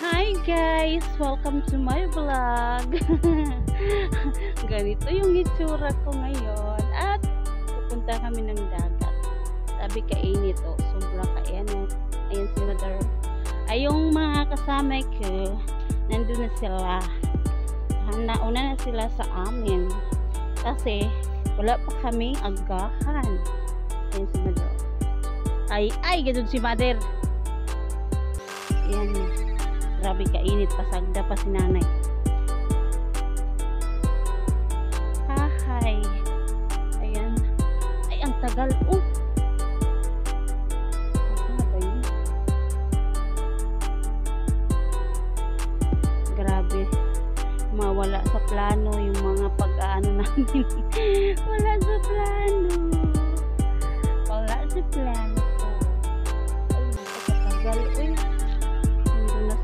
Hi guys! Welcome to my vlog! Ganito yung itsura ko ngayon at pupunta kami ng dagat. Sabi kainit o, sobra kainit. Ayan si Mother. Ay yung mga kasama ko, nandun na sila. Nauna na sila sa amin. Kasi wala pa kaming agahan. Ayan si Mother. Ay, ganun si Mother. Ayan. Grabe kainit, pasagda pa si nanay. Hi. Ayan. Ay, ang tagal. Oh. Ano ba yun? Grabe. Mawala sa plano yung mga pag-aano namin. Wala sa plano. Wala sa plano. Ay, nakatagal. Uy.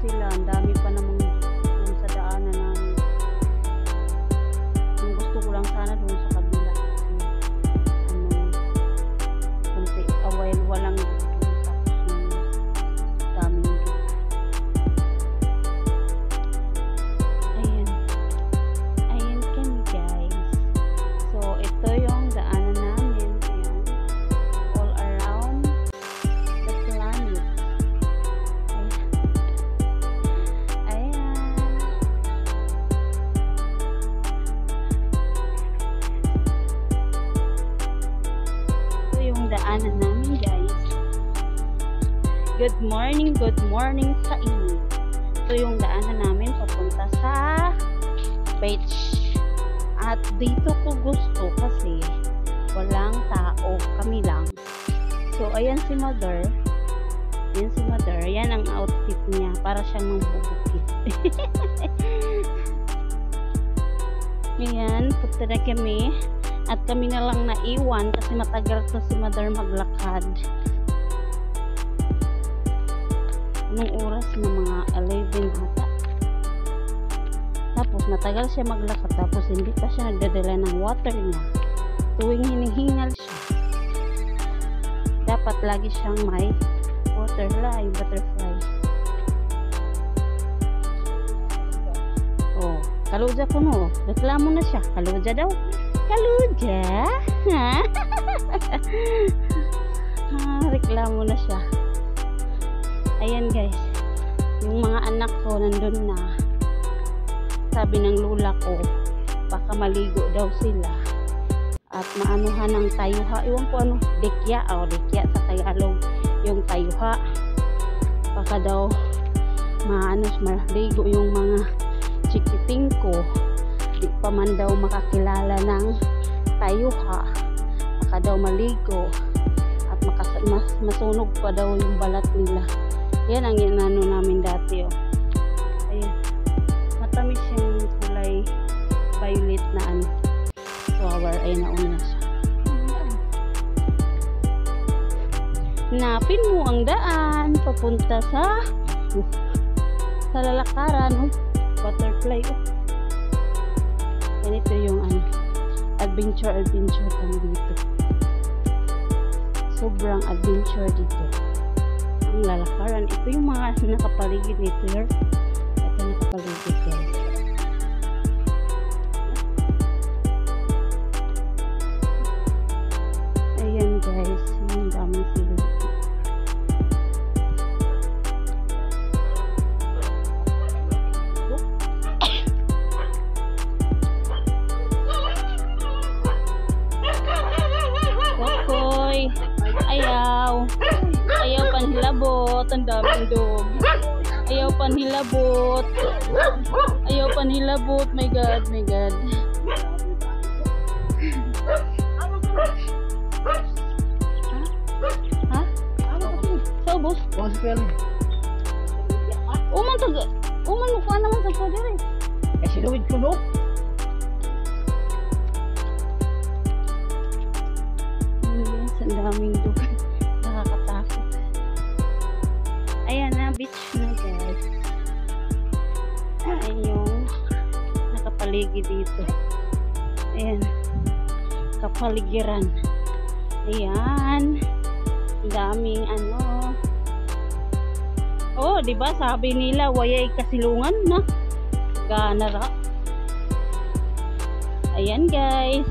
Sila, ang dami pa namang doon sa daanan namin. Ang gusto ko lang sana doon sa kabila kasi kunti away walang doon tapos daming doon. Ayan kami guys. So ito yung daanan namin. Ayan, all around the planet. Daanan namin guys. Good morning sa inyo. Ito yung daanan namin papunta sa beach. At dito ko gusto kasi walang tao, kami lang. So ayan si Mother. Ayan ang outfit niya, para siyang mambubukit. Ayan, punta na kami. At kami na lang naiwan kasi matagal to si Mother maglakad. Anong oras na mga 11 ata. Tapos matagal siya maglakad tapos hindi pa siya nagdadala ng water niya. Tuwing hinihingal siya, dapat lagi siyang may butterfly. Oh, kaluja ko no. Reklamo na siya. Kaluja daw. Kaluja? Ha? Reklamo na siya. Ayan guys. Yung mga anak ko nandun na. Sabi ng lula ko, baka maligo daw sila. At maanuhan ng tayuha. Iwan ko ano, dekya. Dekya sa Tagalog. Yung tayuha. Baka daw maligo yung mga chikiting ko. Di pa man daw makakilala ng tayuha, baka daw maligo at masunog pa daw yung balat nila. Yan ang inano namin dati. Ayan, matamis yung kulay violet na flower. Ay nauna siya. Napin mo ang daan papunta sa lalakaran. Butterfly. Ganito yung adventure kami dito. Sobrang adventure dito. Ang lalakaran. Ito yung mga nakapaligid nito. Ito nakapaligid guys. Ayan guys. Yung daming sila. Ayaw panhilabot, ang daming dog. Ayaw panhilabot, my god. Ha? Saubos? Uman mo pa naman sa pwede rin. Sinuwid ko no? Ang daming dog. Nakakatakot. Ayan na, beach na guys. Ayan yung nakapaligid dito. Ayan, kapaligiran. Ayan, daming Oh, di ba sabi nila wayay kasilungan na. Ganara. Ayan guys.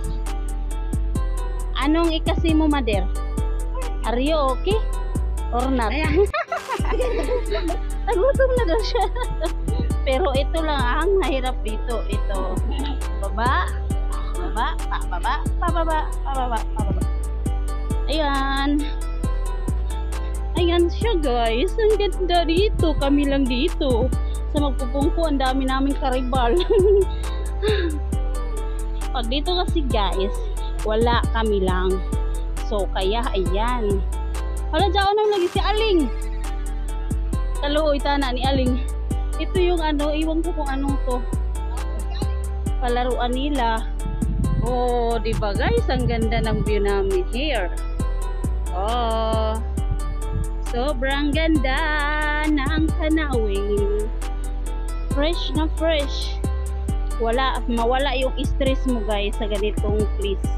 Anong ikasi mo, mother? Are you okay? Or not? Nagutom na daw siya. Pero ito lang ang nahirap dito. Ito. Baba. Baba. Pababa. Pababa. Pababa. Pababa. Ayan. Ayan siya guys. Ang ganda dito. Kami lang dito. Sa magpupungko, ang dami naming karibal. Pag dito kasi guys, wala kami lang. So, kaya ayan. Hala, dyan nang lagi si Aling. Taluoy tana ni Aling. Ito yung ano, iwan ko kung anong to. Palaruan nila. Oh, di ba guys? Ang ganda ng view namin here. Oh. Sobrang ganda ng tanawin. Fresh na fresh. Mawala yung stress mo guys sa ganitong place.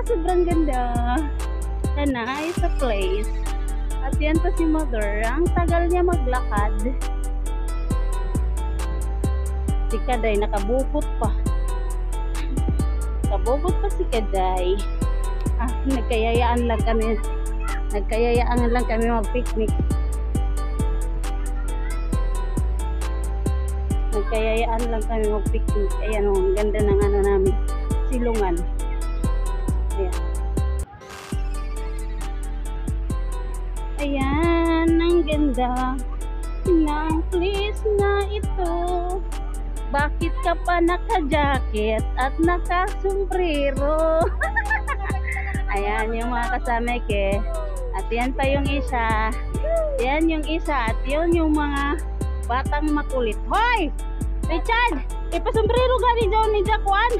Sobrang ganda. Tanay sa place. At yan pa si mother. Ang tagal niya maglakad. Si Kaday nakabukot pa. Nakabukot pa si Kaday. Nagkayayaan lang kami. Nagkayayaan lang kami mag-picnic. Nagkayayaan lang kami mag-picnic. Ayan o, ang ganda ng ano namin. Silungan. Ayan. Ayan, ang ganda ng place na ito. Bakit ka pa naka-jacket at naka-sombrero? Ayan yung mga kasama ke. At yan pa yung isa. Yan yung isa. At yun yung mga batang makulit. Hoy! Richard! Ipasombrero gani dyan ni Jackwan.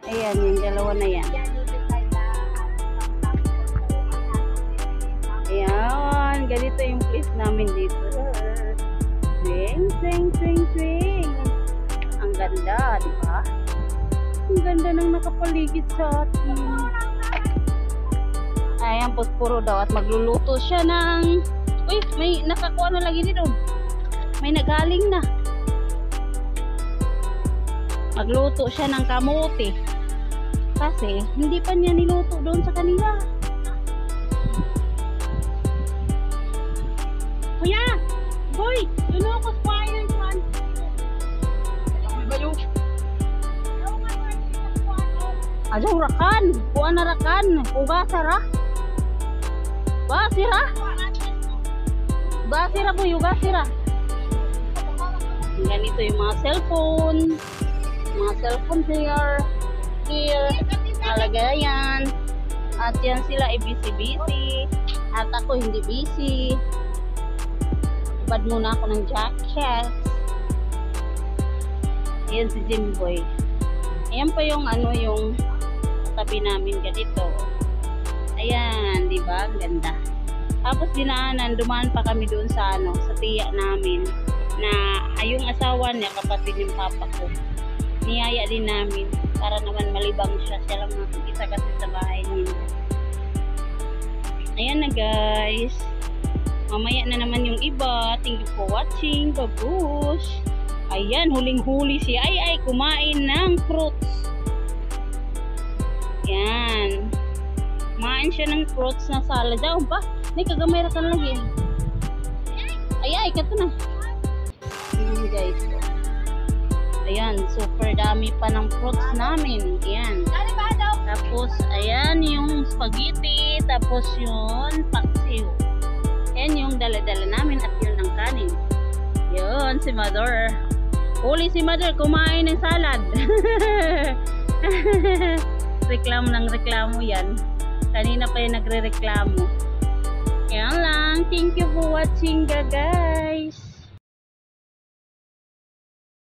Ayan, yung dalawa na yan. Ayan, ganito yung place namin dito. Swing, swing, swing, swing. Ang ganda, di ba? Ang ganda ng nakapaligid sa atin. Ayan, puspuro daw at magluluto siya ng... Uy, may nakakuha na lagi dito. May nagaling na. Magluto siya ng kamote. Kasi, hindi pa niya niluto doon sa kanila. Kuya! Boy! Doon ako sa fire man. Ajaw rakan! Kuha na rakan! Uga sara! Ba sira? Ba sira po yung sira. Ganito yung mga cellphone. Mga cellphone here. Nalagayan. At yan sila ay busy-busy. At ako hindi busy. Bad muna ako ng jacket. Ayan si Jimboy. Ayan pa yung ano yung tabi namin ganito. Ayan, di ba? Ganda. Tapos dinaanan, dumaan pa kami doon sa ano, sa tiya namin na yung asawa niya, kapatid yung papa ko. Niyaya din namin para naman malibang siya. Siya lang nakikita kasi sa bahay niya. Ayan na guys. Mamaya na naman yung iba. Thank you for watching. Babush. Ayan, huling-huli si Ay kumain ng fruits. Yan. Kumain siya ng fruits na salad. Daw ba? May kagamay ka lagi. Ay, kato na. Ayan guys. Ayan, super dami pa ng fruits namin. Ayan. Tapos, ayan yung spaghetti. Tapos yun, paksiw. Ayan yung dala-dala namin at yun ang kanin. Yun, si Mother. Huli si Mother, kumain ng salad. Reklamo ng reklamo yan. Kanina pa yung nagre-reklamo. Yan lang. Thank you for watching guys.